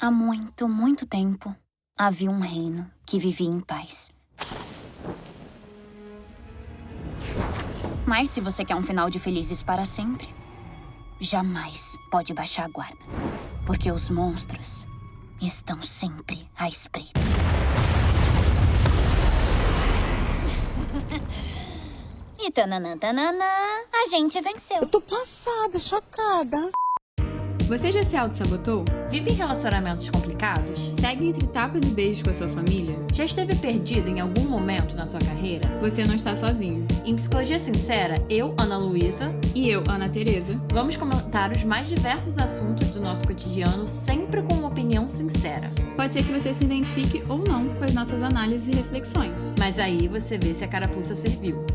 Há muito, muito tempo, havia um reino que vivia em paz. Mas se você quer um final de felizes para sempre, jamais pode baixar a guarda. Porque os monstros estão sempre à espreita. E tananã, tananã, a gente venceu. Eu tô passada, chocada. Você já se auto-sabotou? Vive em relacionamentos complicados? Segue entre tapas e beijos com a sua família? Já esteve perdido em algum momento na sua carreira? Você não está sozinho. Em Psicologia Sincera, eu, Ana Luísa, E eu, Ana Tereza, vamos comentar os mais diversos assuntos do nosso cotidiano, sempre com uma opinião sincera. pode ser que você se identifique ou não com as nossas análises e reflexões. Mas aí você vê se a carapuça serviu.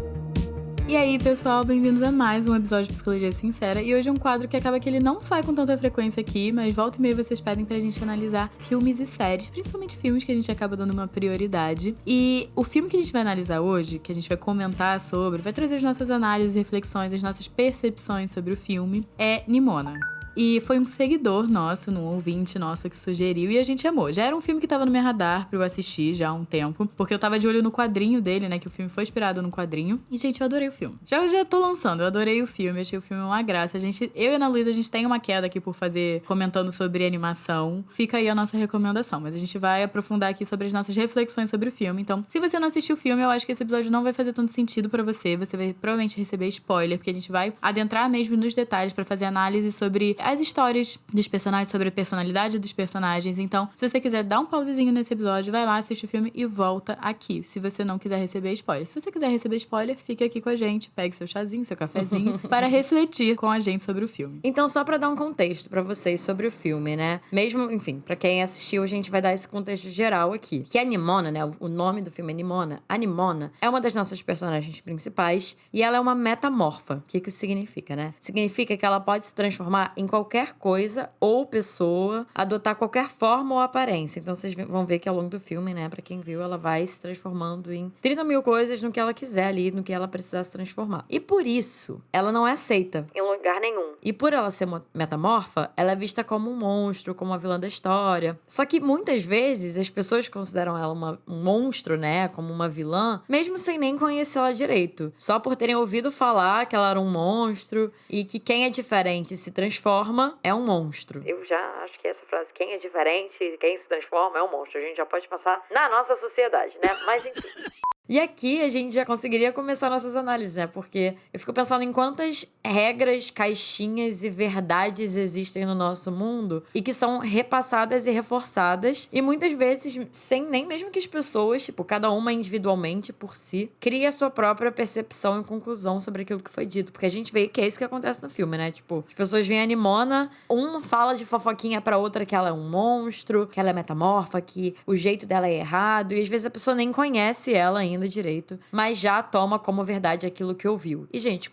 E aí, pessoal, bem-vindos a mais um episódio de Psicologia Sincera. E hoje é um quadro que acaba que ele não sai com tanta frequência aqui, mas volta e meia vocês pedem pra gente analisar filmes e séries, principalmente filmes que a gente acaba dando uma prioridade. E o filme que a gente vai analisar hoje, que a gente vai comentar sobre, vai trazer as nossas análises, reflexões, as nossas percepções sobre o filme, é Nimona. E foi um seguidor nosso, um ouvinte nosso que sugeriu e a gente amou. Já era um filme que tava no meu radar pra eu assistir já há um tempo, porque eu tava de olho no quadrinho dele, né, que o filme foi inspirado no quadrinho. E, gente, eu adorei o filme. Já tô lançando, eu adorei o filme, achei o filme uma graça. Eu e a Ana Luísa, a gente tem uma queda aqui por fazer, comentando sobre animação. Fica aí a nossa recomendação, mas a gente vai aprofundar aqui sobre as nossas reflexões sobre o filme. Então, se você não assistiu o filme, eu acho que esse episódio não vai fazer tanto sentido pra você. Você vai provavelmente receber spoiler, porque a gente vai adentrar mesmo nos detalhes pra fazer análise sobre as histórias dos personagens, sobre a personalidade dos personagens. Então, se você quiser dar um pausezinho nesse episódio, vai lá, assiste o filme e volta aqui, se você não quiser receber spoiler. Se você quiser receber spoiler, fique aqui com a gente, pegue seu chazinho, seu cafezinho, para refletir com a gente sobre o filme. Então, só pra dar um contexto pra vocês sobre o filme, né? Mesmo, enfim, pra quem assistiu, a gente vai dar esse contexto geral aqui. Que a Nimona, né? O nome do filme é Nimona. A Nimona é uma das nossas personagens principais e ela é uma metamorfa. O que isso significa, né? Significa que ela pode se transformar em qualquer coisa ou pessoa, adotar qualquer forma ou aparência. Então, vocês vão ver que ao longo do filme, né? Pra quem viu, ela vai se transformando em 30 mil coisas no que ela quiser ali, no que ela precisar se transformar. E por isso, ela não é aceita em lugar nenhum. E por ela ser metamorfa, ela é vista como um monstro, como uma vilã da história. Só que muitas vezes as pessoas consideram ela um monstro, né? Como uma vilã, mesmo sem nem conhecê-la direito. Só por terem ouvido falar que ela era um monstro e que quem é diferente se transforma é um monstro. Eu já acho que essa frase, quem é diferente, quem se transforma é um monstro. A gente já pode passar na nossa sociedade, né? Mas enfim. E aqui a gente já conseguiria começar nossas análises, né? Porque eu fico pensando em quantas regras, caixinhas e verdades existem no nosso mundo e que são repassadas e reforçadas e muitas vezes sem nem mesmo que as pessoas, tipo, cada uma individualmente por si, crie a sua própria percepção e conclusão sobre aquilo que foi dito. Porque a gente vê que é isso que acontece no filme, né? Tipo, as pessoas veem a Nimona, uma fala de fofoquinha pra outra que ela é um monstro, que ela é metamorfa, que o jeito dela é errado e às vezes a pessoa nem conhece ela ainda direito, mas já toma como verdade aquilo que ouviu. E, gente,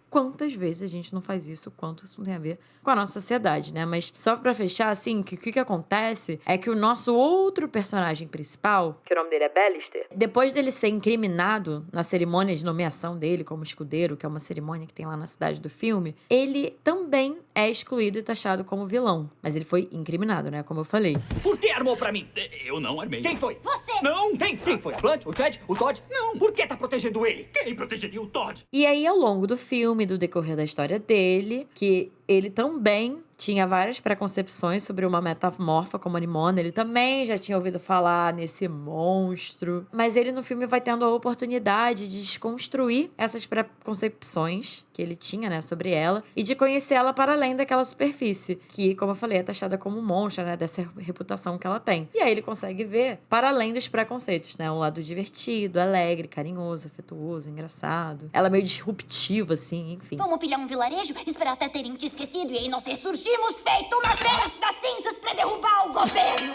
quantas vezes a gente não faz isso, quanto isso não tem a ver com a nossa sociedade, né? Mas só pra fechar, assim, o que acontece é que o nosso outro personagem principal, que o nome dele é Bellister, depois dele ser incriminado na cerimônia de nomeação dele como escudeiro, que é uma cerimônia que tem lá na cidade do filme, ele também é excluído e taxado como vilão. Mas ele foi incriminado, né? Como eu falei. Por que armou pra mim? Eu não armei. Quem foi? Você! Não! Quem foi? A Blunt? O Chad? O Todd? Não! Por que tá protegendo ele? Quem protegeria o Todd? E aí, ao longo do filme, do decorrer da história dele, que ele também tinha várias preconcepções sobre uma metamorfa como a Nimona. Ele também já tinha ouvido falar nesse monstro. Mas ele no filme vai tendo a oportunidade de desconstruir essas preconcepções que ele tinha, né, sobre ela e de conhecer ela para além daquela superfície, que, como eu falei, é taxada como monstro, né, dessa reputação que ela tem. E aí ele consegue ver para além dos preconceitos, né, um lado divertido, alegre, carinhoso, afetuoso, engraçado. Ela é meio disruptiva, assim, enfim. Vamos pilhar um vilarejo, esperar até terem te esquecido e aí nós ressurgimos feito uma fênix das cinzas pra derrubar o governo.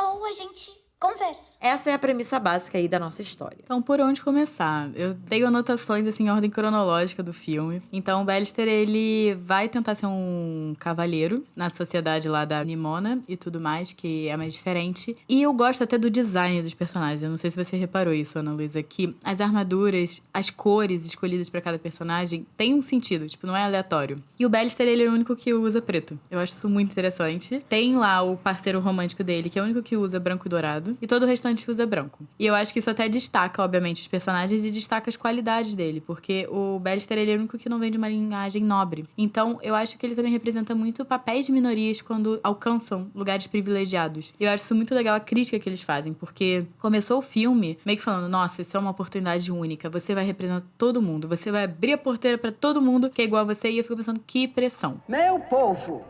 Ou a gente conversa. essa é a premissa básica aí da nossa história. Então, por onde começar? Eu tenho anotações, assim, em ordem cronológica do filme. Então, o Ballister, ele vai tentar ser um cavalheiro na sociedade lá da Nimona e tudo mais, que é mais diferente. E eu gosto até do design dos personagens. Eu não sei se você reparou isso, Ana Luísa, que as armaduras, as cores escolhidas pra cada personagem tem um sentido, tipo, não é aleatório. E o Ballister, ele é o único que usa preto. Eu acho isso muito interessante. Tem lá o parceiro romântico dele, que é o único que usa branco e dourado, e todo o restante usa branco. E eu acho que isso até destaca, obviamente, os personagens e destaca as qualidades dele, porque o Ballister, ele é o único que não vem de uma linhagem nobre. Então, eu acho que ele também representa muito papéis de minorias quando alcançam lugares privilegiados. Eu acho isso muito legal, a crítica que eles fazem, porque começou o filme meio que falando, nossa, isso é uma oportunidade única, você vai representar todo mundo, você vai abrir a porteira pra todo mundo que é igual a você, e eu fico pensando, que pressão. Meu povo,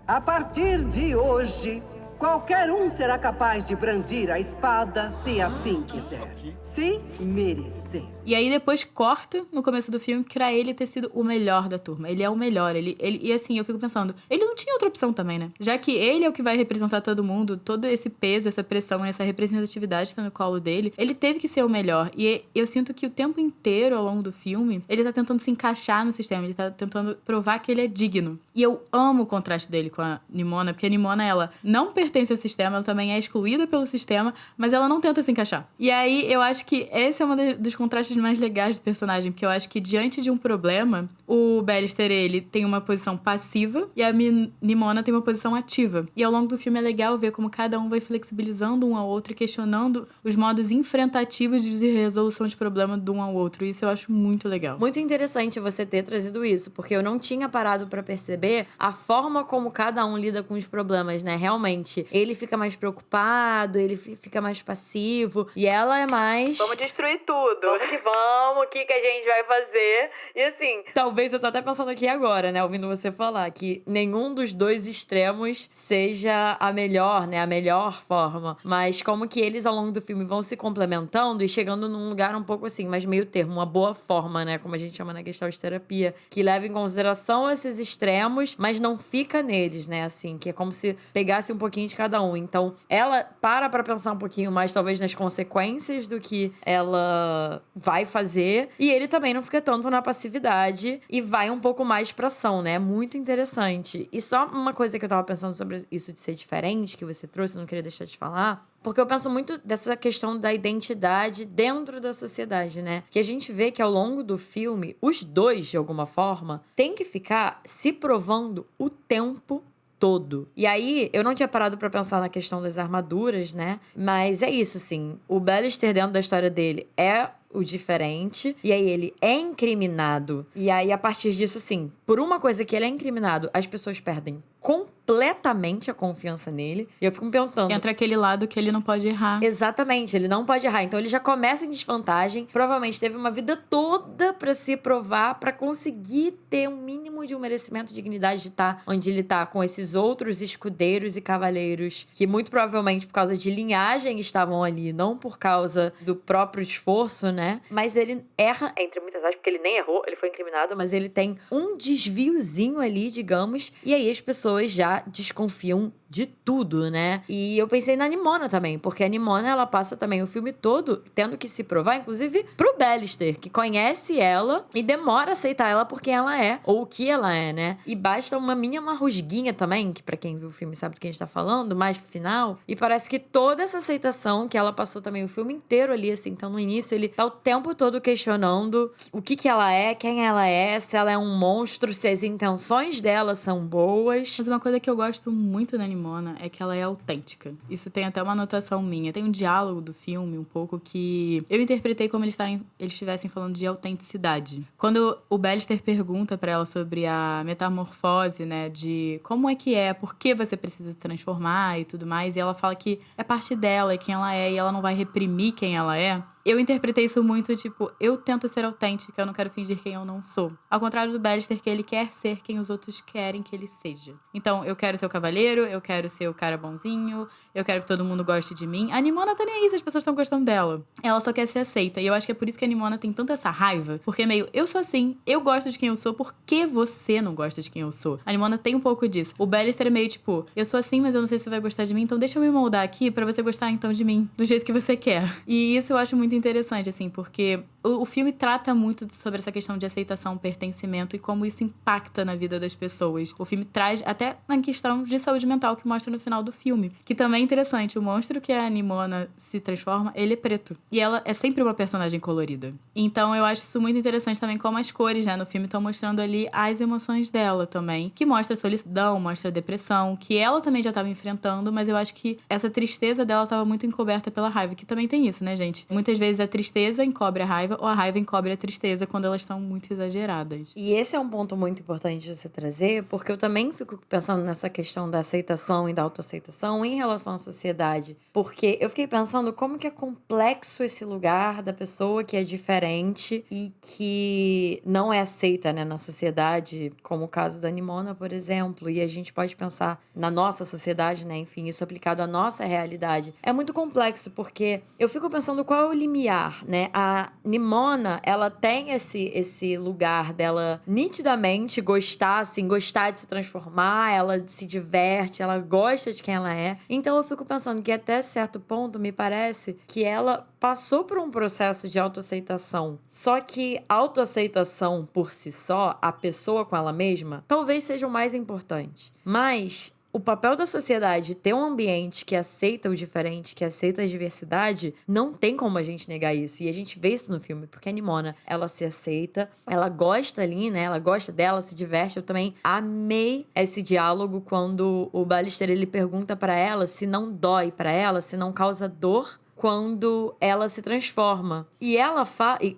a partir de hoje, qualquer um será capaz de brandir a espada se assim quiser. Se merecer. E aí depois corta no começo do filme pra ele ter sido o melhor da turma. Ele é o melhor. E assim, eu fico pensando, ele não tinha outra opção também, né? Já que ele é o que vai representar todo mundo, todo esse peso, essa pressão, essa representatividade tá no colo dele, ele teve que ser o melhor. E eu sinto que o tempo inteiro, ao longo do filme, ele tá tentando se encaixar no sistema, ele tá tentando provar que ele é digno. E eu amo o contraste dele com a Nimona, porque a Nimona, ela não pertence ao sistema, ela também é excluída pelo sistema, mas ela não tenta se encaixar. E aí, eu acho que esse é um dos contrastes mais legais do personagem, porque eu acho que diante de um problema, o Ballister, ele tem uma posição passiva e a Nimona tem uma posição ativa. E ao longo do filme é legal ver como cada um vai flexibilizando um ao outro e questionando os modos enfrentativos de resolução de problema de um ao outro. Isso eu acho muito legal. Muito interessante você ter trazido isso, porque eu não tinha parado pra perceber a forma como cada um lida com os problemas, né? Realmente, ele fica mais preocupado, ele fica mais passivo, e ela é mais... Vamos destruir tudo. Vamos, o que a gente vai fazer? E assim, talvez eu tô até pensando aqui agora, né, ouvindo você falar, que nenhum dos dois extremos seja a melhor, né, a melhor forma, mas como que eles ao longo do filme vão se complementando e chegando num lugar um pouco assim, mais meio termo, uma boa forma, né, como a gente chama na Gestalt terapia, que leva em consideração esses extremos, mas não fica neles, né, assim, que é como se pegasse um pouquinho de cada um. Então, ela para pra pensar um pouquinho mais, talvez, nas consequências do que ela vai fazer, e ele também não fica tanto na passividade e vai um pouco mais pra ação, né? Muito interessante. E só uma coisa que eu tava pensando sobre isso de ser diferente, que você trouxe, eu não queria deixar de falar, porque eu penso muito dessa questão da identidade dentro da sociedade, né? Que a gente vê que ao longo do filme, os dois, de alguma forma, têm que ficar se provando o tempo todo. E aí, eu não tinha parado pra pensar na questão das armaduras, né? Mas é isso, assim. O Ballister, dentro da história dele, é o diferente. E aí, ele é incriminado. E aí, a partir disso, assim, por uma coisa que ele é incriminado, as pessoas perdem completamente a confiança nele. E eu fico me perguntando... Entra aquele lado que ele não pode errar. Exatamente, ele não pode errar. Então ele já começa em desvantagem. Provavelmente teve uma vida toda pra se provar, pra conseguir ter um mínimo de um merecimento, de dignidade de estar onde ele tá, com esses outros escudeiros e cavaleiros que muito provavelmente por causa de linhagem estavam ali, não por causa do próprio esforço, né? Mas ele erra, entre muitas aspas, porque ele nem errou, ele foi incriminado, mas ele tem um desviozinho ali, digamos, e aí as pessoas já desconfiam de tudo, né? E eu pensei na Nimona também, porque a Nimona, ela passa também o filme todo tendo que se provar, inclusive pro Ballister, que conhece ela e demora a aceitar ela porque ela é, ou o que ela é, né? E basta uma mínima rusguinha também, que pra quem viu o filme sabe do que a gente tá falando, mais pro final, e parece que toda essa aceitação que ela passou também o filme inteiro ali, assim, então no início ele tá o tempo todo questionando o que ela é, quem ela é, se ela é um monstro, se as intenções dela são boas. Mas uma coisa que eu gosto muito da Nimona é que ela é autêntica. Isso tem até uma anotação minha. Tem um diálogo do filme, um pouco, que eu interpretei como eles estivessem falando de autenticidade. Quando o Ballister pergunta pra ela sobre a metamorfose, né, de como é que é, por que você precisa se transformar e tudo mais, e ela fala que é parte dela, é quem ela é, e ela não vai reprimir quem ela é. eu interpretei isso muito, tipo, eu tento ser autêntica, eu não quero fingir quem eu não sou. Ao contrário do Ballister, que ele quer ser quem os outros querem que ele seja. Então, eu quero ser o cavaleiro, eu quero ser o cara bonzinho, eu quero que todo mundo goste de mim. A Nimona tá nem aí se as pessoas estão gostando dela. Ela só quer ser aceita. E eu acho que é por isso que a Nimona tem tanta essa raiva. Porque meio, eu sou assim, eu gosto de quem eu sou, por que você não gosta de quem eu sou? A Nimona tem um pouco disso. O Ballister é meio tipo, eu sou assim, mas eu não sei se você vai gostar de mim, então deixa eu me moldar aqui pra você gostar então de mim, do jeito que você quer. E isso eu acho muito interessante, assim, porque o filme trata muito sobre essa questão de aceitação, pertencimento e como isso impacta na vida das pessoas. O filme traz até na questão de saúde mental que mostra no final do filme. Que também é interessante, o monstro que a Nimona se transforma, ele é preto. E ela é sempre uma personagem colorida. Então eu acho isso muito interessante também como as cores, né, no filme estão mostrando ali as emoções dela também. Que mostra a solidão, mostra a depressão, que ela também já estava enfrentando, mas eu acho que essa tristeza dela estava muito encoberta pela raiva, que também tem isso, né, gente? Muitas vezes a tristeza encobre a raiva, ou a raiva encobre a tristeza quando elas estão muito exageradas. E esse é um ponto muito importante de você trazer, porque eu também fico pensando nessa questão da aceitação e da autoaceitação em relação à sociedade. Porque eu fiquei pensando como que é complexo esse lugar da pessoa que é diferente e que não é aceita, né, na sociedade, como o caso da Nimona, por exemplo. E a gente pode pensar na nossa sociedade, né, enfim, isso aplicado à nossa realidade. É muito complexo, porque eu fico pensando qual é o limiar, né? A Nimona, ela tem esse lugar dela nitidamente gostar, assim, gostar de se transformar, ela se diverte, ela gosta de quem ela é. Então eu fico pensando que até certo ponto me parece que ela passou por um processo de autoaceitação. Só que autoaceitação por si só, a pessoa com ela mesma, talvez seja o mais importante. Mas o papel da sociedade ter um ambiente que aceita o diferente, que aceita a diversidade, não tem como a gente negar isso. E a gente vê isso no filme, porque a Nimona, ela se aceita, ela gosta ali, né? Ela gosta dela, se diverte. Eu também amei esse diálogo quando o Ballister, ele pergunta pra ela se não dói pra ela, se não causa dor quando ela se transforma. E ela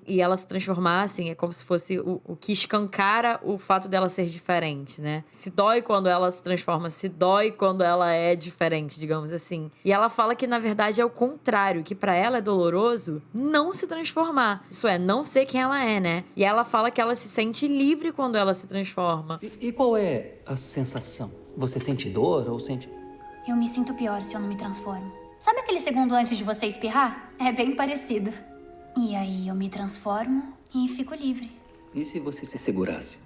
e ela se transformar, assim, é como se fosse o que escancara o fato dela ser diferente, né? Se dói quando ela se transforma, se dói quando ela é diferente, digamos assim. E ela fala que, na verdade, é o contrário, que pra ela é doloroso não se transformar. Isso é, não ser quem ela é, né? E ela fala que ela se sente livre quando ela se transforma. E qual é a sensação? Você sente dor ou sente... Eu me sinto pior se eu não me transformo. Sabe aquele segundo antes de você espirrar? É bem parecido. E aí eu me transformo e fico livre. E se você se segurasse?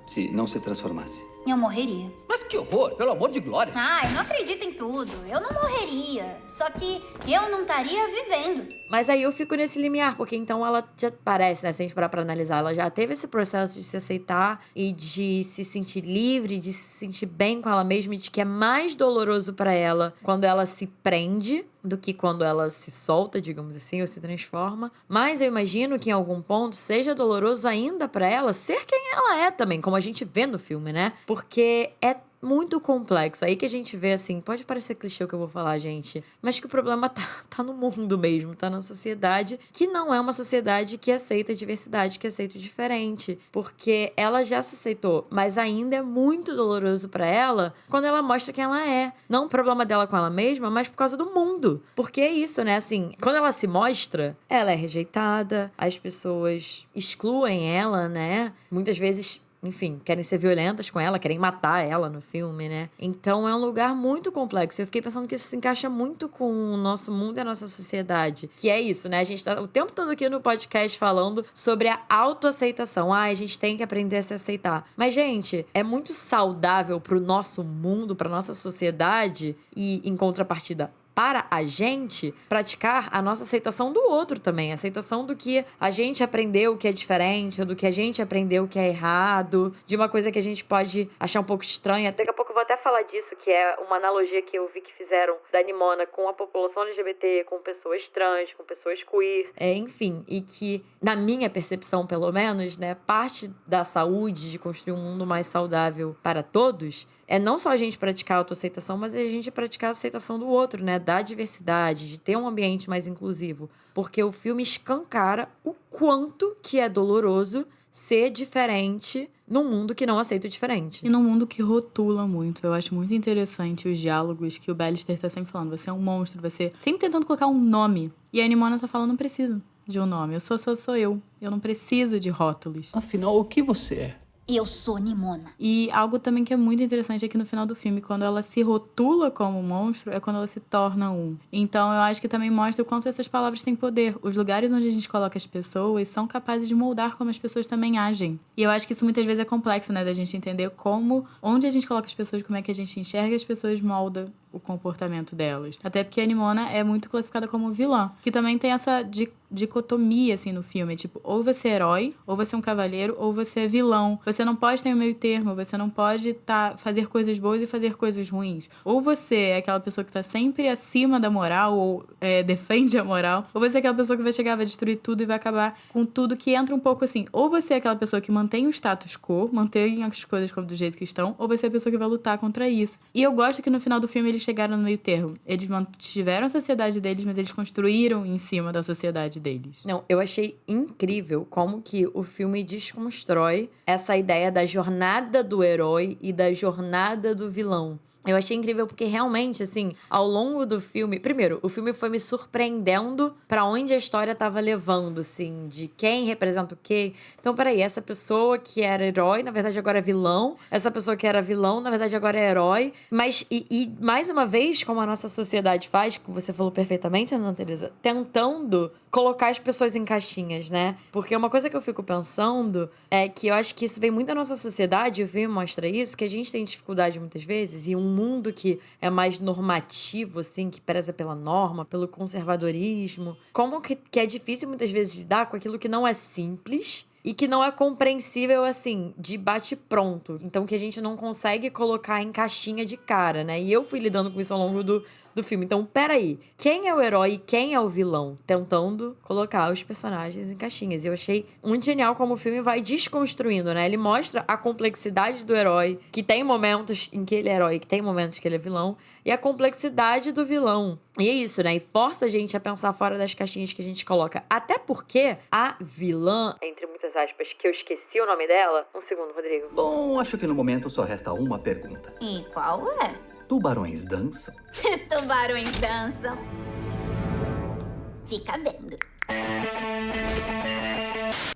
Se não se transformasse? Eu morreria. Mas que horror, pelo amor de glória! Ah, eu não acredito em tudo. Eu não morreria. Só que eu não estaria vivendo. Mas aí eu fico nesse limiar, porque então ela já parece, né, se a gente parar pra analisar, ela já teve esse processo de se aceitar e de se sentir livre, de se sentir bem com ela mesma e de que é mais doloroso pra ela quando ela se prende do que quando ela se solta, digamos assim, ou se transforma. Mas eu imagino que em algum ponto seja doloroso ainda pra ela ser quem ela é também, como a gente vê no filme, né? Porque é muito complexo. Aí que a gente vê, assim, pode parecer clichê o que eu vou falar, gente, mas que o problema tá no mundo mesmo, tá na sociedade, que não é uma sociedade que aceita a diversidade, que aceita o diferente. Porque ela já se aceitou, mas ainda é muito doloroso pra ela quando ela mostra quem ela é. Não o problema dela com ela mesma, mas por causa do mundo. Porque é isso, né? Assim, quando ela se mostra, ela é rejeitada, as pessoas excluem ela, né? Muitas vezes, enfim, querem ser violentas com ela, querem matar ela no filme, né? Então é um lugar muito complexo. Eu fiquei pensando que isso se encaixa muito com o nosso mundo e a nossa sociedade. Que é isso, né? A gente tá o tempo todo aqui no podcast falando sobre a autoaceitação. A gente tem que aprender a se aceitar. Mas, gente, é muito saudável pro nosso mundo, pra nossa sociedade e, em contrapartida, para a gente praticar a nossa aceitação do outro também. A aceitação do que a gente aprendeu que é diferente, ou do que a gente aprendeu que é errado, de uma coisa que a gente pode achar um pouco estranha. Daqui a pouco eu vou até falar disso, que é uma analogia que eu vi que fizeram da Nimona com a população LGBT, com pessoas trans, com pessoas queer, enfim, e que, na minha percepção pelo menos, né, parte da saúde, de construir um mundo mais saudável para todos, é não só a gente praticar a autoaceitação, mas a gente praticar a aceitação do outro, né? Da diversidade, de ter um ambiente mais inclusivo. Porque o filme escancara o quanto que é doloroso ser diferente num mundo que não aceita o diferente. E num mundo que rotula muito. Eu acho muito interessante os diálogos que o Ballister tá sempre falando. Você é um monstro, você sempre tentando colocar um nome. E a Nimona tá falando, não preciso. de um nome. Eu sou eu. Eu não preciso de rótulos. Afinal, o que você é? Eu sou Nimona. E algo também que é muito interessante aqui no final do filme, quando ela se rotula como monstro, é quando ela se torna um. Então eu acho que também mostra o quanto essas palavras têm poder. Os lugares onde a gente coloca as pessoas são capazes de moldar como as pessoas também agem. E eu acho que isso muitas vezes é complexo, né? Da gente entender onde a gente coloca as pessoas, como é que a gente enxerga as pessoas, molda o comportamento delas. Até porque a Nimona é muito classificada como vilã, que também tem essa dicotomia, assim, no filme. Tipo, ou você é herói, ou você é um cavaleiro, ou você é vilão. Você não pode ter um meio termo, você não pode fazer coisas boas e fazer coisas ruins. Ou você é aquela pessoa que tá sempre acima da moral, ou defende a moral, ou você é aquela pessoa que vai chegar, vai destruir tudo e vai acabar com tudo, que entra um pouco assim. Ou você é aquela pessoa que mantém o status quo, mantém as coisas como do jeito que estão, ou você é a pessoa que vai lutar contra isso. E eu gosto que no final do filme eles chegaram no meio termo. Eles mantiveram a sociedade deles, mas eles construíram em cima da sociedade deles. Não, eu achei incrível como que o filme desconstrói essa ideia da jornada do herói e da jornada do vilão. Eu achei incrível porque realmente, assim, ao longo do filme... Primeiro, o filme foi me surpreendendo pra onde a história tava levando, assim, de quem representa o quê. Então, peraí, essa pessoa que era herói, na verdade agora é vilão. Essa pessoa que era vilão, na verdade agora é herói. Mas, e mais uma vez, como a nossa sociedade faz, que você falou perfeitamente, Ana Teresa, tentando colocar as pessoas em caixinhas, né? Porque uma coisa que eu fico pensando é que eu acho que isso vem muito da nossa sociedade, e o filme mostra isso, que a gente tem dificuldade muitas vezes, e um mundo que é mais normativo, assim, que preza pela norma, pelo conservadorismo, como que é difícil muitas vezes lidar com aquilo que não é simples e que não é compreensível, assim, de bate-pronto. Então, que a gente não consegue colocar em caixinha de cara, né? E eu fui lidando com isso ao longo do filme. Então, peraí, quem é o herói e quem é o vilão? Tentando colocar os personagens em caixinhas. E eu achei muito genial como o filme vai desconstruindo, né? Ele mostra a complexidade do herói, que tem momentos em que ele é herói, que tem momentos que ele é vilão, e a complexidade do vilão. E é isso, né? E força a gente a pensar fora das caixinhas que a gente coloca. Até porque a vilã, entre muitas aspas, que eu esqueci o nome dela... Um segundo, Rodrigo. Bom, acho que no momento só resta uma pergunta. E qual é? Tubarões dançam? Tubarões dançam. Fica vendo.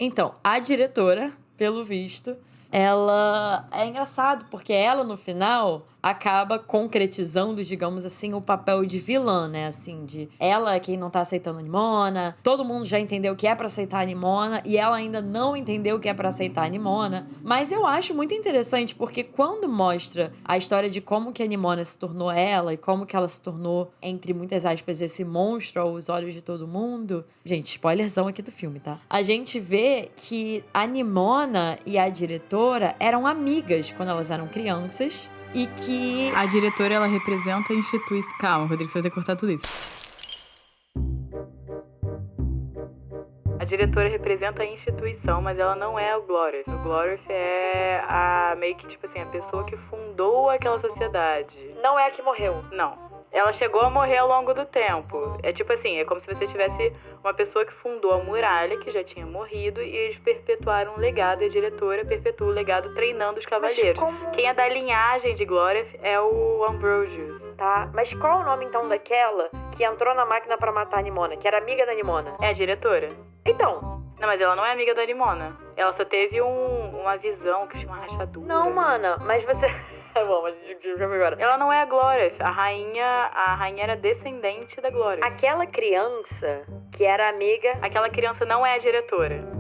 Então, a diretora, pelo visto, ela é engraçado, porque ela, no final, acaba concretizando, digamos assim, o papel de vilã, né? Assim, de ela é quem não tá aceitando a Nimona, todo mundo já entendeu o que é pra aceitar a Nimona, e ela ainda não entendeu o que é pra aceitar a Nimona. Mas eu acho muito interessante, porque quando mostra a história de como que a Nimona se tornou ela, e como que ela se tornou, entre muitas aspas, esse monstro aos olhos de todo mundo... Gente, spoilerzão aqui do filme, tá? A gente vê que a Nimona e a diretora eram amigas quando elas eram crianças, e que... A diretora, ela representa a instituição... Calma, Rodrigo, você vai ter que cortar tudo isso. A diretora representa a instituição, mas ela não é o Glorious. O Glorious é meio que, tipo assim, a pessoa que fundou aquela sociedade. Não é a que morreu. Não. Ela chegou a morrer ao longo do tempo. É tipo assim, é como se você tivesse uma pessoa que fundou a muralha, que já tinha morrido, e eles perpetuaram um legado, e a diretora perpetua o legado treinando os cavaleiros. Quem é da linhagem de Glória é o Ambrosius. Tá, mas qual é o nome, então, daquela que entrou na máquina pra matar a Nimona, que era amiga da Nimona? É a diretora. Então... Não, mas ela não é amiga da Nimona. Ela só teve uma visão que chama rachadura. Não, mana, mas você... Tá bom, mas agora. Ela não é a Glória. A rainha era descendente da Glória. Aquela criança que era amiga... Aquela criança não é a diretora.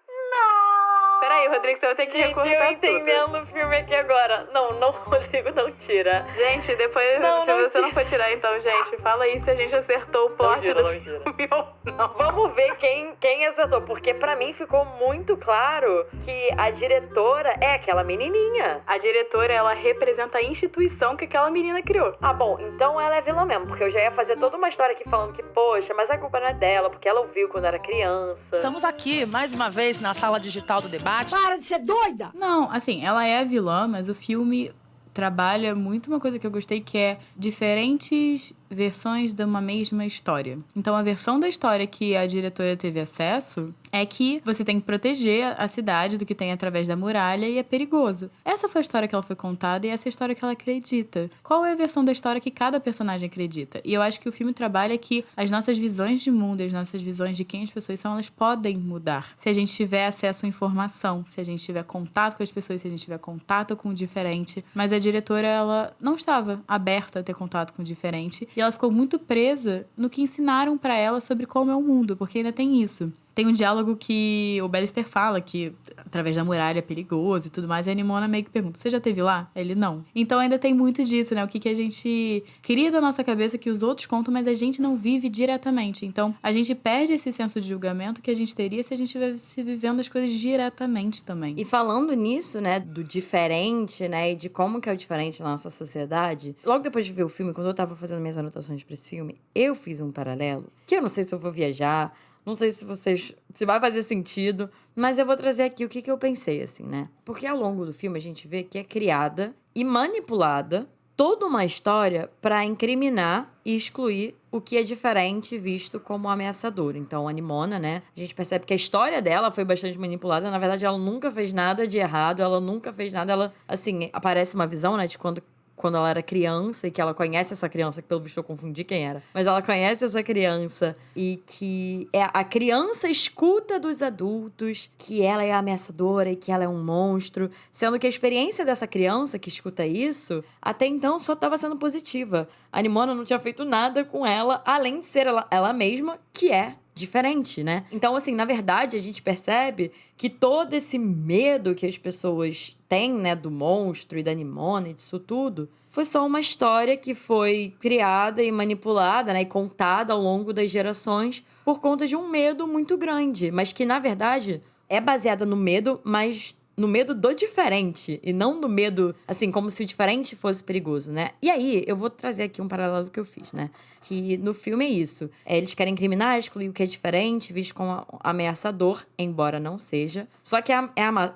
Não! Peraí, Rodrigo, você vai ter que recortar eu entendendo o filme aqui agora. Não, Rodrigo, não tira. Gente, depois, se você não for tirar, então, gente, fala aí se a gente acertou o plot do filme ou não. Vamos ver quem acertou, porque pra mim ficou muito claro que a diretora é aquela menininha. A diretora, ela representa a instituição que aquela menina criou. Ah, bom, então ela é vilã mesmo, porque eu já ia fazer toda uma história aqui falando que, poxa, mas a culpa não é dela, porque ela ouviu quando era criança. Estamos aqui, mais uma vez, na sala digital do debate. Para de ser doida! Não, assim, ela é vilã, mas o filme trabalha muito uma coisa que eu gostei, que é diferentes versões de uma mesma história. Então, a versão da história que a diretora teve acesso é que você tem que proteger a cidade do que tem através da muralha e é perigoso. Essa foi a história que ela foi contada e essa é a história que ela acredita. Qual é a versão da história que cada personagem acredita? E eu acho que o filme trabalha que as nossas visões de mundo, as nossas visões de quem as pessoas são, elas podem mudar. Se a gente tiver acesso à informação, se a gente tiver contato com as pessoas, se a gente tiver contato com o diferente. Mas a diretora, ela não estava aberta a ter contato com o diferente e ela ficou muito presa no que ensinaram pra ela sobre como é o mundo, porque ainda tem isso. Tem um diálogo que o Ballister fala que através da muralha é perigoso e tudo mais, e a Nimona meio que pergunta, você já teve lá? Ele, não. Então ainda tem muito disso, né? O que a gente cria da nossa cabeça que os outros contam, mas a gente não vive diretamente. Então a gente perde esse senso de julgamento que a gente teria se a gente estivesse vivendo as coisas diretamente também. E falando nisso, né, do diferente, né, e de como que é o diferente na nossa sociedade, logo depois de ver o filme, quando eu tava fazendo minhas anotações pra esse filme, eu fiz um paralelo, que eu não sei se eu vou viajar, não sei se vai fazer sentido, mas eu vou trazer aqui o que eu pensei, assim, né? Porque ao longo do filme a gente vê que é criada e manipulada toda uma história para incriminar e excluir o que é diferente visto como ameaçador. Então, a Nimona, né? A gente percebe que a história dela foi bastante manipulada. Na verdade, ela nunca fez nada de errado, ela nunca fez nada. Ela, assim, aparece uma visão, né, de quando ela era criança e que ela conhece essa criança, que pelo visto eu confundi quem era, mas ela conhece essa criança e que a criança escuta dos adultos que ela é ameaçadora e que ela é um monstro, sendo que a experiência dessa criança que escuta isso, até então só estava sendo positiva. A Nimona não tinha feito nada com ela, além de ser ela mesma, que é diferente, né? Então, assim, na verdade, a gente percebe que todo esse medo que as pessoas têm, né, do monstro e da Nimona e disso tudo, foi só uma história que foi criada e manipulada, né, e contada ao longo das gerações por conta de um medo muito grande, mas que, na verdade, é baseada no medo, mas no medo do diferente, e não no medo, assim, como se o diferente fosse perigoso, né? E aí, eu vou trazer aqui um paralelo que eu fiz, né? Que no filme é isso. Eles querem incriminar, excluir o que é diferente, visto como ameaçador, embora não seja. Só que é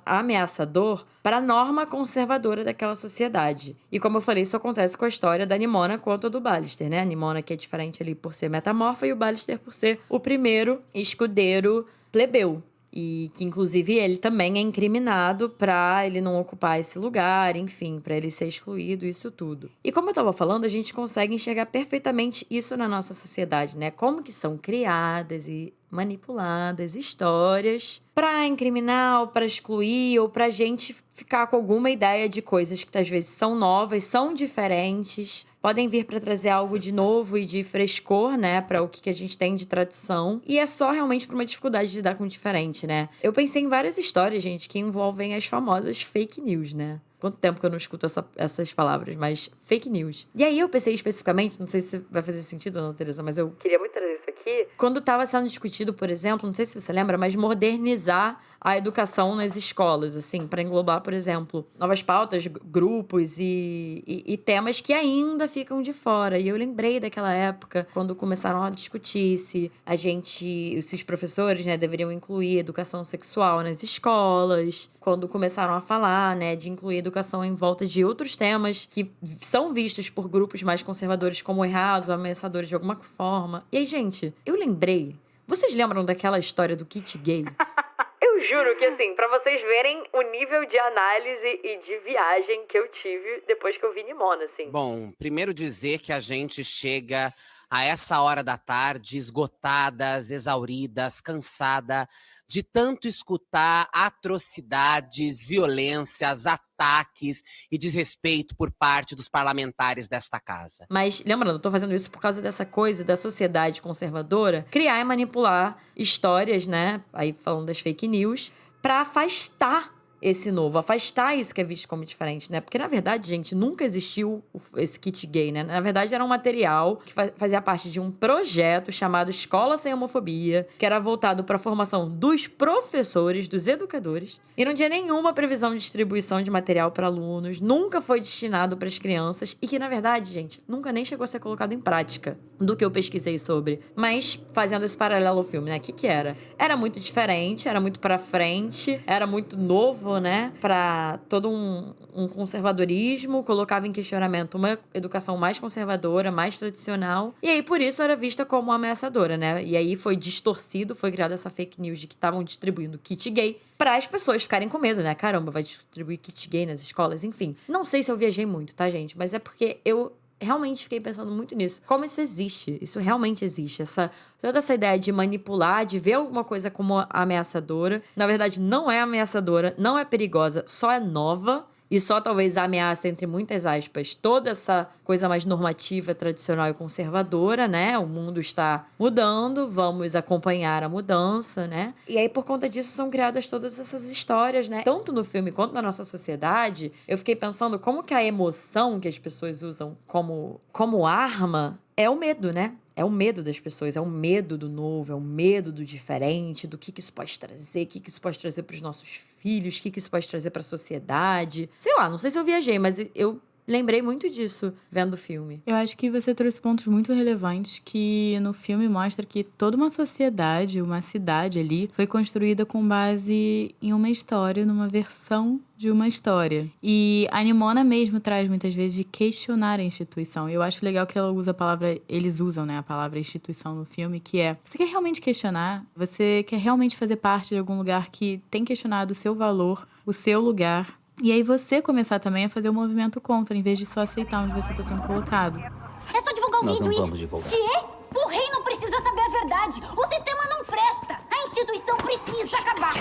ameaçador para a norma conservadora daquela sociedade. E como eu falei, isso acontece com a história da Nimona quanto a do Ballister, né? A Nimona que é diferente ali por ser metamorfa e o Ballister por ser o primeiro escudeiro plebeu. E que, inclusive, ele também é incriminado pra ele não ocupar esse lugar, enfim, pra ele ser excluído, isso tudo. E como eu tava falando, a gente consegue enxergar perfeitamente isso na nossa sociedade, né? Como que são criadas e manipuladas histórias pra incriminar ou pra excluir ou pra gente ficar com alguma ideia de coisas que às vezes são novas, são diferentes, podem vir para trazer algo de novo e de frescor, né, para o que a gente tem de tradição. E é só realmente por uma dificuldade de lidar com o diferente, né? Eu pensei em várias histórias, gente, que envolvem as famosas fake news, né? Quanto tempo que eu não escuto essas palavras, mas fake news. E aí eu pensei especificamente, não sei se vai fazer sentido ou não, Teresa, mas eu queria muito trazer isso aqui. Quando estava sendo discutido, por exemplo, não sei se você lembra, mas modernizar a educação nas escolas, assim, para englobar, por exemplo, novas pautas, grupos e temas que ainda ficam de fora. E eu lembrei daquela época, quando começaram a discutir se os professores, né, deveriam incluir educação sexual nas escolas, quando começaram a falar, né, de incluir educação em volta de outros temas que são vistos por grupos mais conservadores como errados ou ameaçadores de alguma forma. E aí, gente, eu lembrei. Vocês lembram daquela história do kit gay? Eu juro que, assim, pra vocês verem o nível de análise e de viagem que eu tive depois que eu vi Nimona, assim. Bom, primeiro dizer que a gente chega a essa hora da tarde esgotadas, exauridas, cansada de tanto escutar atrocidades, violências, ataques e desrespeito por parte dos parlamentares desta casa. Mas, lembrando, eu tô fazendo isso por causa dessa coisa da sociedade conservadora criar e manipular histórias, né? Aí falando das fake news, pra afastar esse novo, afastar isso que é visto como diferente, né? Porque, na verdade, gente, nunca existiu esse kit gay, né? Na verdade, era um material que fazia parte de um projeto chamado Escola Sem Homofobia, que era voltado para a formação dos professores, dos educadores, e não tinha nenhuma previsão de distribuição de material para alunos, nunca foi destinado para as crianças, e que, na verdade, gente, nunca nem chegou a ser colocado em prática do que eu pesquisei sobre. Mas, fazendo esse paralelo ao filme, né? O que era? Era muito diferente, era muito pra frente, era muito novo, negativo, né? Pra todo um conservadorismo, colocava em questionamento uma educação mais conservadora, mais tradicional. E aí, por isso, era vista como ameaçadora, né? E aí foi distorcido, foi criada essa fake news de que estavam distribuindo kit gay para as pessoas ficarem com medo, né? Caramba, vai distribuir kit gay nas escolas, enfim. Não sei se eu viajei muito, tá, gente? Mas é porque eu realmente fiquei pensando muito nisso. Como isso existe? Isso realmente existe. Toda essa ideia de manipular, de ver alguma coisa como ameaçadora. Na verdade, não é ameaçadora, não é perigosa, só é nova. E só talvez ameaça, entre muitas aspas, toda essa coisa mais normativa, tradicional e conservadora, né? O mundo está mudando, vamos acompanhar a mudança, né? E aí, por conta disso, são criadas todas essas histórias, né? Tanto no filme quanto na nossa sociedade, eu fiquei pensando como que a emoção que as pessoas usam como arma é o medo, né? É o medo das pessoas, é o medo do novo, é o medo do diferente, do que isso pode trazer, o que isso pode trazer para os nossos filhos, o que isso pode trazer para a sociedade. Sei lá, não sei se eu viajei, mas eu lembrei muito disso vendo o filme. Eu acho que você trouxe pontos muito relevantes que no filme mostra que toda uma sociedade, uma cidade ali, foi construída com base em uma história, numa versão de uma história. E a Nimona mesmo traz muitas vezes de questionar a instituição. Eu acho legal que eles usam, né, a palavra instituição no filme, que é: você quer realmente questionar? Você quer realmente fazer parte de algum lugar que tem questionado o seu valor, o seu lugar? E aí você começar também a fazer o movimento contra, em vez de só aceitar onde você está sendo colocado. É só divulgar o Nós vídeo não vamos divulgar. Quê? O rei não precisa saber a verdade. O sistema não presta. A instituição precisa acabar.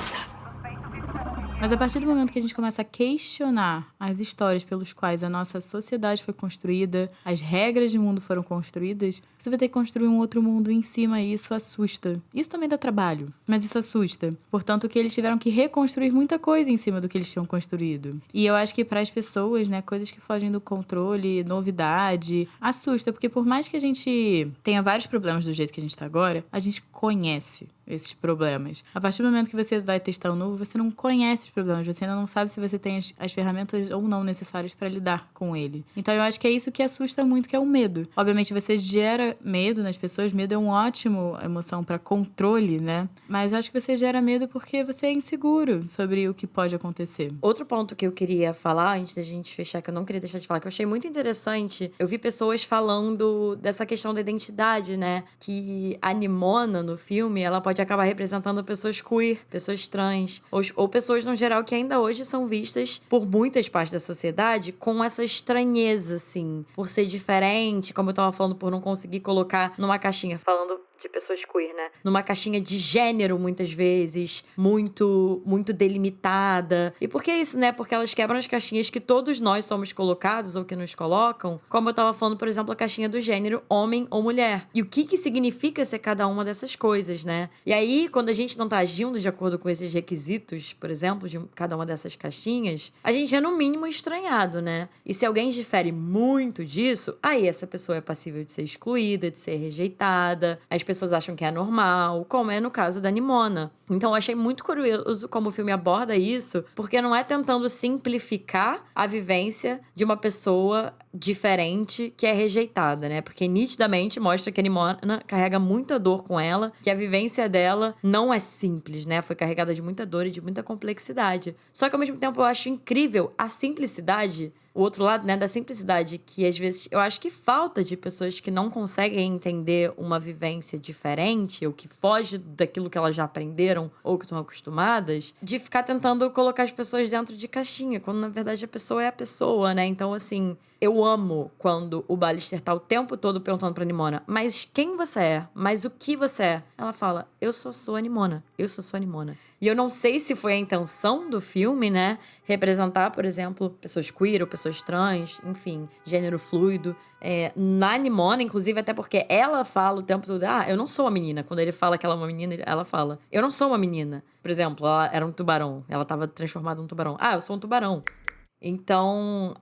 Mas a partir do momento que a gente começa a questionar as histórias pelos quais a nossa sociedade foi construída, as regras de mundo foram construídas, você vai ter que construir um outro mundo em cima e isso assusta. Isso também dá trabalho, mas isso assusta. Portanto, que eles tiveram que reconstruir muita coisa em cima do que eles tinham construído. E eu acho que para as pessoas, né, coisas que fogem do controle, novidade, assusta, porque por mais que a gente tenha vários problemas do jeito que a gente tá agora, a gente conhece esses problemas. A partir do momento que você vai testar o novo, você não conhece os problemas, você ainda não sabe se você tem as ferramentas ou não necessárias para lidar com ele. Então eu acho que é isso que assusta muito, que é o medo. Obviamente você gera medo nas pessoas, medo é uma ótima emoção para controle, né? Mas eu acho que você gera medo porque você é inseguro sobre o que pode acontecer. Outro ponto que eu queria falar, antes da gente fechar, que eu não queria deixar de falar, que eu achei muito interessante, eu vi pessoas falando dessa questão da identidade, né? Que a Nimona, no filme, ela pode acabar representando pessoas queer, pessoas trans, ou pessoas, no geral, que ainda hoje são vistas por muitas partes da sociedade com essa estranheza, assim, por ser diferente, como eu tava falando, por não conseguir colocar numa caixinha, falando de pessoas queer, né? Numa caixinha de gênero, muitas vezes, muito delimitada. E por que isso, né? Porque elas quebram as caixinhas que todos nós somos colocados ou que nos colocam, como eu tava falando, por exemplo, a caixinha do gênero homem ou mulher. E o que significa ser cada uma dessas coisas, né? E aí, quando a gente não tá agindo de acordo com esses requisitos, por exemplo, de cada uma dessas caixinhas, a gente é no mínimo estranhado, né? E se alguém difere muito disso, aí essa pessoa é passível de ser excluída, de ser rejeitada, as pessoas acham que é normal, como é no caso da Nimona. Então eu achei muito curioso como o filme aborda isso, porque não é tentando simplificar a vivência de uma pessoa diferente que é rejeitada, né? Porque nitidamente mostra que a Nimona carrega muita dor com ela, que a vivência dela não é simples, né? Foi carregada de muita dor e de muita complexidade. Só que ao mesmo tempo eu acho incrível a simplicidade, o outro lado, né, da simplicidade, que às vezes eu acho que falta de pessoas que não conseguem entender uma vivência diferente, ou que foge daquilo que elas já aprenderam ou que estão acostumadas, de ficar tentando colocar as pessoas dentro de caixinha, quando na verdade a pessoa é a pessoa, né? Então, assim, eu amo quando o Ballister tá o tempo todo perguntando pra Nimona: mas quem você é? Mas o que você é? Ela fala: eu sou a Nimona. Eu sou a Nimona. E eu não sei se foi a intenção do filme, né? Representar, por exemplo, pessoas queer ou pessoas trans, enfim, gênero fluido. Na Nimona, inclusive, até porque ela fala o tempo todo: eu não sou uma menina. Quando ele fala que ela é uma menina, ela fala: eu não sou uma menina. Por exemplo, ela era um tubarão. Ela tava transformada num tubarão. Eu sou um tubarão. Então,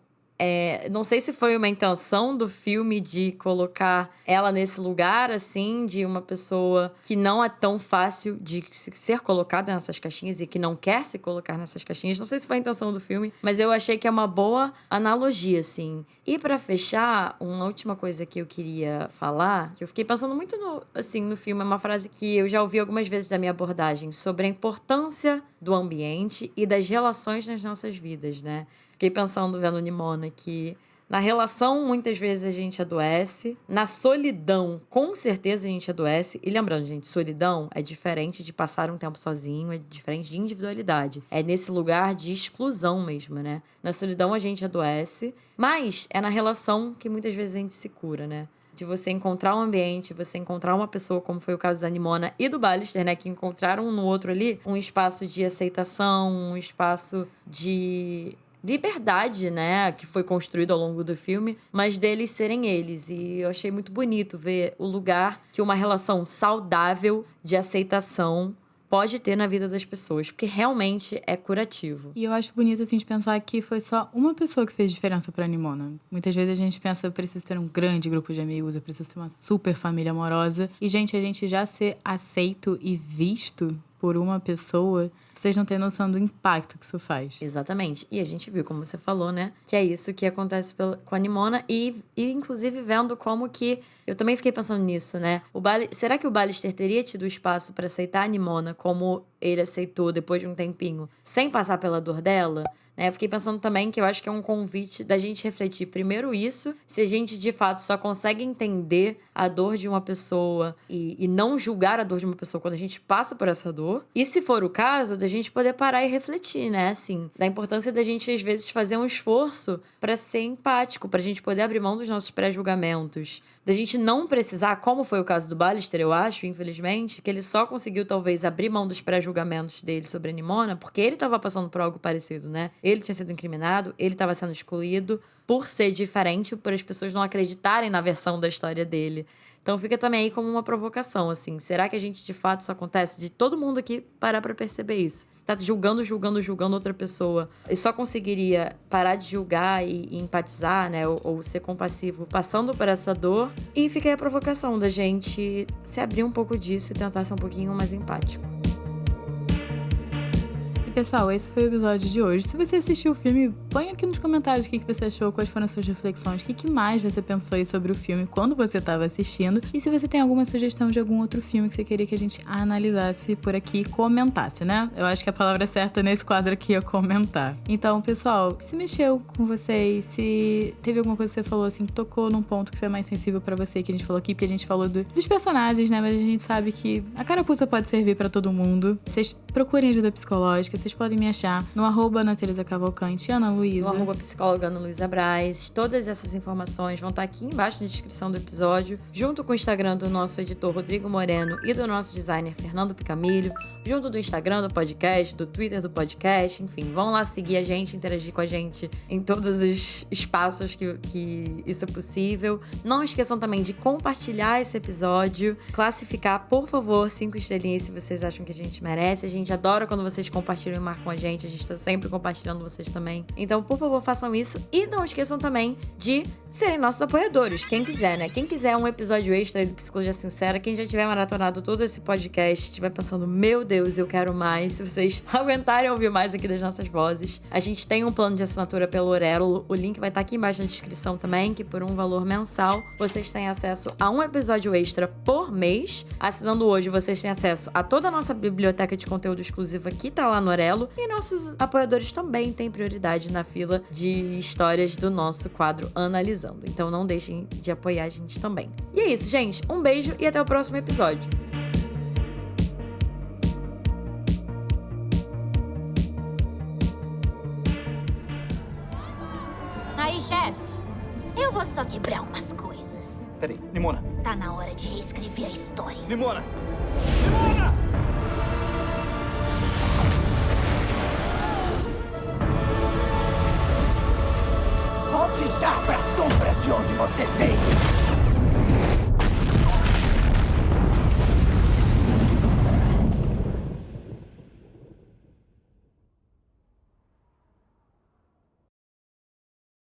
Não sei se foi uma intenção do filme de colocar ela nesse lugar, assim, de uma pessoa que não é tão fácil de ser colocada nessas caixinhas e que não quer se colocar nessas caixinhas. Não sei se foi a intenção do filme, mas eu achei que é uma boa analogia, assim. E pra fechar, uma última coisa que eu queria falar, que eu fiquei pensando muito no filme, é uma frase que eu já ouvi algumas vezes da minha abordagem, sobre a importância do ambiente e das relações nas nossas vidas, né? Fiquei pensando, vendo Nimona, que na relação, muitas vezes a gente adoece. Na solidão, com certeza a gente adoece. E lembrando, gente, solidão é diferente de passar um tempo sozinho, é diferente de individualidade. É nesse lugar de exclusão mesmo, né? Na solidão a gente adoece, mas é na relação que muitas vezes a gente se cura, né? De você encontrar um ambiente, você encontrar uma pessoa, como foi o caso da Nimona e do Ballister, né? Que encontraram um no outro ali um espaço de aceitação, um espaço de liberdade, né, que foi construído ao longo do filme, mas deles serem eles. E eu achei muito bonito ver o lugar que uma relação saudável de aceitação pode ter na vida das pessoas, porque realmente é curativo. E eu acho bonito, assim, de pensar que foi só uma pessoa que fez diferença pra Nimona. Muitas vezes a gente pensa, eu preciso ter um grande grupo de amigos, eu preciso ter uma super família amorosa. E, gente, a gente já ser aceito e visto por uma pessoa, vocês não têm noção do impacto que isso faz. Exatamente. E a gente viu, como você falou, né? Que é isso que acontece com a Nimona e inclusive vendo como que... Eu também fiquei pensando nisso, né? Será que o Ballister teria tido espaço para aceitar a Nimona como ele aceitou depois de um tempinho, sem passar pela dor dela? Né? Eu fiquei pensando também que eu acho que é um convite da gente refletir primeiro isso, se a gente de fato só consegue entender a dor de uma pessoa e não julgar a dor de uma pessoa quando a gente passa por essa dor. E se for o caso, da gente poder parar e refletir, né? Assim, da importância da gente, às vezes, fazer um esforço para ser empático, pra gente poder abrir mão dos nossos pré-julgamentos. Da gente não precisar, como foi o caso do Ballister, eu acho, infelizmente, que ele só conseguiu, talvez, abrir mão dos pré-julgamentos dele sobre a Nimona, porque ele estava passando por algo parecido, né? Ele tinha sido incriminado, ele estava sendo excluído por ser diferente, por as pessoas não acreditarem na versão da história dele. Então fica também aí como uma provocação, assim. Será que a gente, de fato, isso acontece? De todo mundo aqui parar pra perceber isso. Você tá julgando outra pessoa e só conseguiria parar de julgar e empatizar, né? Ou ser compassivo passando por essa dor. E fica aí a provocação da gente se abrir um pouco disso e tentar ser um pouquinho mais empático. Pessoal, esse foi o episódio de hoje. Se você assistiu o filme, põe aqui nos comentários o que você achou, quais foram as suas reflexões, o que mais você pensou aí sobre o filme quando você estava assistindo. E se você tem alguma sugestão de algum outro filme que você queria que a gente analisasse por aqui e comentasse, né? Eu acho que a palavra certa nesse quadro aqui é comentar. Então, pessoal, se mexeu com vocês, se teve alguma coisa que você falou assim, tocou num ponto que foi mais sensível pra você, que a gente falou aqui, porque a gente falou dos personagens, né? Mas a gente sabe que a carapuça pode servir pra todo mundo. Vocês procurem ajuda psicológica. Vocês podem me achar no @Ana Teresa Cavalcante, Ana Luísa. No @psicóloga Ana Luísa Braz. Todas essas informações vão estar aqui embaixo na descrição do episódio, junto com o Instagram do nosso editor Rodrigo Moreno e do nosso designer Fernando Picamilho, junto do Instagram do podcast, do Twitter do podcast, enfim, vão lá seguir a gente, interagir com a gente em todos os espaços que isso é possível. Não esqueçam também de compartilhar esse episódio, classificar, por favor, 5 estrelinhas se vocês acham que a gente merece. A gente adora quando vocês compartilham e marcam a gente tá sempre compartilhando vocês também. Então, por favor, façam isso e não esqueçam também de serem nossos apoiadores, quem quiser, né? Quem quiser um episódio extra do Psicologia Sincera, quem já tiver maratonado todo esse podcast, estiver pensando, meu Deus, eu quero mais, se vocês aguentarem ouvir mais aqui das nossas vozes, a gente tem um plano de assinatura pelo Orelo, o link vai estar aqui embaixo na descrição também, que por um valor mensal, vocês têm acesso a um episódio extra por mês. Assinando hoje, vocês têm acesso a toda a nossa biblioteca de conteúdo exclusiva que tá lá no Orelo, e nossos apoiadores também têm prioridade na fila de histórias do nosso quadro Analisando. Então não deixem de apoiar a gente também. E é isso, gente. Um beijo e até o próximo episódio. Aí, chefe, eu vou só quebrar umas coisas. Peraí, Nimona. Tá na hora de reescrever a história. Nimona! Nimona! Volte já para as sombras de onde você veio!